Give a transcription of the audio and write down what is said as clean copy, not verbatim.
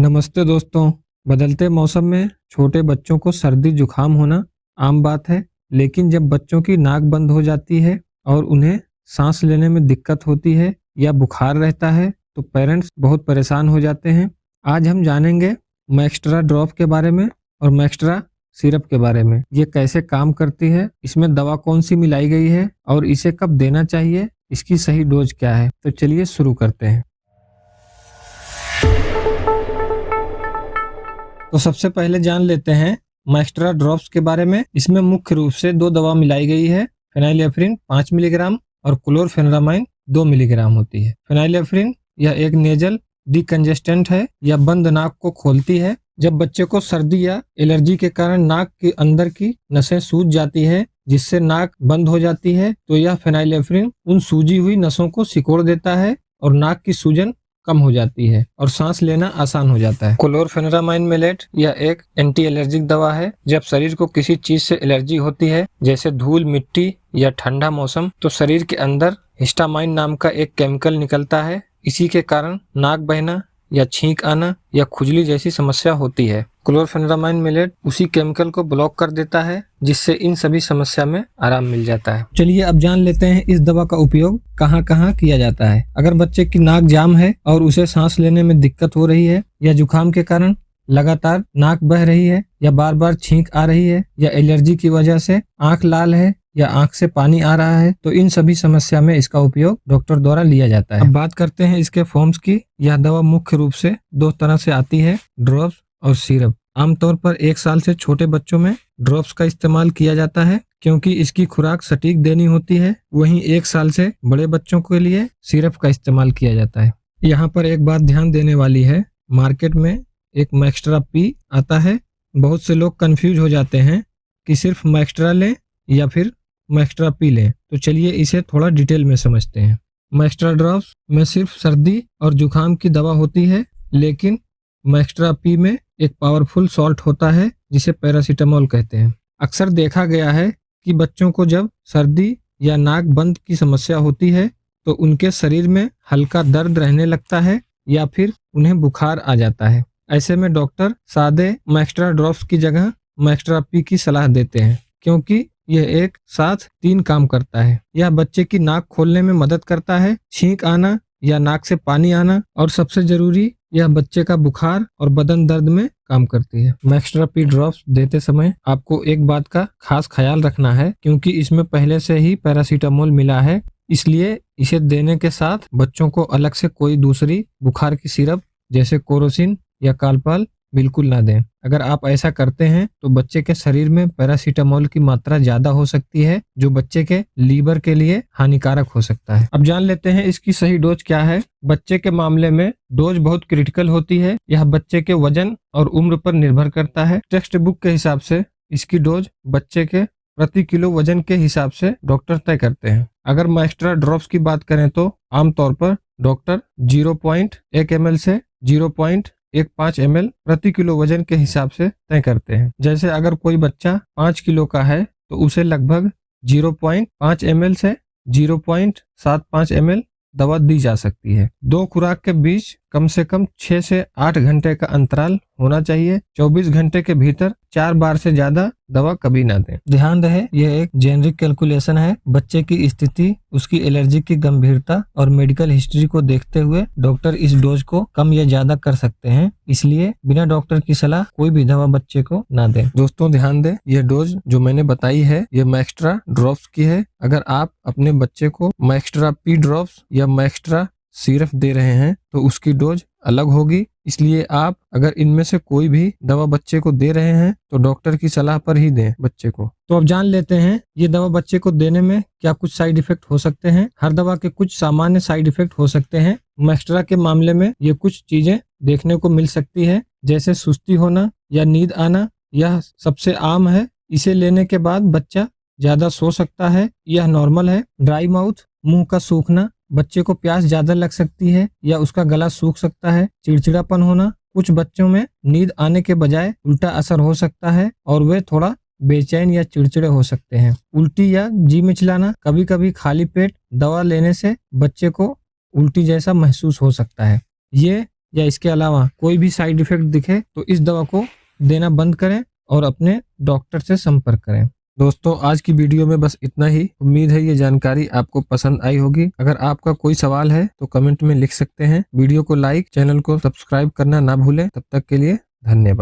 नमस्ते दोस्तों। बदलते मौसम में छोटे बच्चों को सर्दी जुकाम होना आम बात है, लेकिन जब बच्चों की नाक बंद हो जाती है और उन्हें सांस लेने में दिक्कत होती है या बुखार रहता है तो पेरेंट्स बहुत परेशान हो जाते हैं। आज हम जानेंगे मैक्स्ट्रा ड्रॉप के बारे में और मैक्स्ट्रा सिरप के बारे में। ये कैसे काम करती है, इसमें दवा कौन सी मिलाई गई है और इसे कब देना चाहिए, इसकी सही डोज क्या है। तो चलिए शुरू करते हैं। तो सबसे पहले जान लेते हैं मैक्स्ट्रा ड्रॉप्स के बारे में। इसमें मुख्य रूप से दो दवा मिलाई गई है, फेनाइलेफ्रिन 5 मिलीग्राम और क्लोरफेनारामाइन 2 मिलीग्राम होती है। फेनाइलेफ्रिन यह एक नेजल डिकंजेस्टेंट है, यह बंद नाक को खोलती है। जब बच्चे को सर्दी या एलर्जी के कारण नाक के अंदर की नसें सूज जाती है जिससे नाक बंद हो जाती है, तो यह फेनाइलेफ्रिन उन सूजी हुई नसों को सिकोड़ देता है और नाक की सूजन कम हो जाती है और सांस लेना आसान हो जाता है। क्लोरफेनारामाइन मेलेट यह एक एंटी एलर्जिक दवा है। जब शरीर को किसी चीज से एलर्जी होती है जैसे धूल, मिट्टी या ठंडा मौसम, तो शरीर के अंदर हिस्टामाइन नाम का एक केमिकल निकलता है। इसी के कारण नाक बहना या छींक आना या खुजली जैसी समस्या होती है। क्लोरफेनारामाइन मेलेट उसी केमिकल को ब्लॉक कर देता है जिससे इन सभी समस्या में आराम मिल जाता है। चलिए अब जान लेते हैं इस दवा का उपयोग कहाँ कहाँ किया जाता है। अगर बच्चे की नाक जाम है और उसे सांस लेने में दिक्कत हो रही है या जुकाम के कारण लगातार नाक बह रही है या बार बार छींक आ रही है या एलर्जी की वजह से आंख लाल है या आंख से पानी आ रहा है, तो इन सभी समस्या में इसका उपयोग डॉक्टर द्वारा लिया जाता है। अब बात करते हैं इसके फॉर्म्स की। यह दवा मुख्य रूप से दो तरह से आती है, ड्रॉप्स और सिरप। आमतौर पर 1 साल से छोटे बच्चों में ड्रॉप्स का इस्तेमाल किया जाता है क्योंकि इसकी खुराक सटीक देनी होती है। वहीं 1 साल से बड़े बच्चों के लिए सिरप का इस्तेमाल किया जाता है। यहाँ पर एक बात ध्यान देने वाली है, मार्केट में एक मैक्स्ट्रा पी आता है। बहुत से लोग कंफ्यूज हो जाते हैं कि सिर्फ मैक्स्ट्रा लें या फिर मैक्स्ट्रा पी लें। तो चलिए इसे थोड़ा डिटेल में समझते हैं। मैक्स्ट्रा ड्रॉप्स में सिर्फ सर्दी और जुकाम की दवा होती है, लेकिन मैक्स्ट्रा पी में एक पावरफुल सॉल्ट होता है जिसे पैरासीटामोल कहते हैं। अक्सर देखा गया है कि बच्चों को जब सर्दी या नाक बंद की समस्या होती है तो उनके शरीर में हल्का दर्द रहने लगता है या फिर उन्हें बुखार आ जाता है। ऐसे में डॉक्टर सादे मैक्स्ट्रा ड्रॉप्स की जगह मैक्स्ट्रा पी की सलाह देते हैं क्योंकि यह एक साथ 3 काम करता है। यह बच्चे की नाक खोलने में मदद करता है, छींक आना या नाक से पानी आना, और सबसे जरूरी यह बच्चे का बुखार और बदन दर्द में काम करती है। मैक्स्ट्रा पी ड्रॉप्स देते समय आपको एक बात का खास ख्याल रखना है क्योंकि इसमें पहले से ही पैरासीटामोल मिला है, इसलिए इसे देने के साथ बच्चों को अलग से कोई दूसरी बुखार की सिरप जैसे कोरोसिन या कालपाल बिल्कुल ना दें। अगर आप ऐसा करते हैं तो बच्चे के शरीर में पैरासीटामोल की मात्रा ज्यादा हो सकती है जो बच्चे के लीवर के लिए हानिकारक हो सकता है। अब जान लेते हैं इसकी सही डोज क्या है। बच्चे के मामले में डोज बहुत क्रिटिकल होती है। यह बच्चे के वजन और उम्र पर निर्भर करता है। टेक्स्ट बुक के हिसाब से इसकी डोज बच्चे के प्रति किलो वजन के हिसाब से डॉक्टर तय करते हैं। अगर मैक्स्ट्रा ड्रॉप्स की बात करें तो आमतौर पर डॉक्टर 0.1 ml से 0.15 ml प्रति किलो वजन के हिसाब से तय करते हैं। जैसे अगर कोई बच्चा 5 किलो का है तो उसे लगभग 0.5 ml से 0.75 ml दवा दी जा सकती है। 2 खुराक के बीच कम से कम 6 से 8 घंटे का अंतराल होना चाहिए। 24 घंटे के भीतर 4 बार से ज्यादा दवा कभी ना दें। ध्यान रहे यह एक जेनरिक कैलकुलेशन है। बच्चे की स्थिति, उसकी एलर्जी की गंभीरता और मेडिकल हिस्ट्री को देखते हुए डॉक्टर इस डोज को कम या ज्यादा कर सकते हैं, इसलिए बिना डॉक्टर की सलाह कोई भी दवा बच्चे को ना दें। दोस्तों ध्यान दें, यह डोज जो मैंने बताई है यह मैक्स्ट्रा ड्रॉप्स की है। अगर आप अपने बच्चे को मैक्स्ट्रा पी ड्रॉप्स या मैक्स्ट्रा सिरप दे रहे हैं तो उसकी डोज अलग होगी, इसलिए आप अगर इनमें से कोई भी दवा बच्चे को दे रहे हैं तो डॉक्टर की सलाह पर ही दें बच्चे को। तो अब जान लेते हैं ये दवा बच्चे को देने में क्या कुछ साइड इफेक्ट हो सकते हैं। हर दवा के कुछ सामान्य साइड इफेक्ट हो सकते हैं। मैक्स्ट्रा के मामले में ये कुछ चीजें देखने को मिल सकती है, जैसे सुस्ती होना या नींद आना। यह सबसे आम है। इसे लेने के बाद बच्चा ज्यादा सो सकता है, यह नॉर्मल है। ड्राई माउथ, मुंह का सूखना, बच्चे को प्यास ज्यादा लग सकती है या उसका गला सूख सकता है। चिड़चिड़ापन होना, कुछ बच्चों में नींद आने के बजाय उल्टा असर हो सकता है और वे थोड़ा बेचैन या चिड़चिड़े हो सकते हैं। उल्टी या जी मिचलाना, कभी कभी खाली पेट दवा लेने से बच्चे को उल्टी जैसा महसूस हो सकता है। ये या इसके अलावा कोई भी साइड इफेक्ट दिखे तो इस दवा को देना बंद करें और अपने डॉक्टर से संपर्क करें। दोस्तों, आज की वीडियो में बस इतना ही। उम्मीद है ये जानकारी आपको पसंद आई होगी। अगर आपका कोई सवाल है तो कमेंट में लिख सकते हैं। वीडियो को लाइक, चैनल को सब्सक्राइब करना ना भूलें। तब तक के लिए धन्यवाद।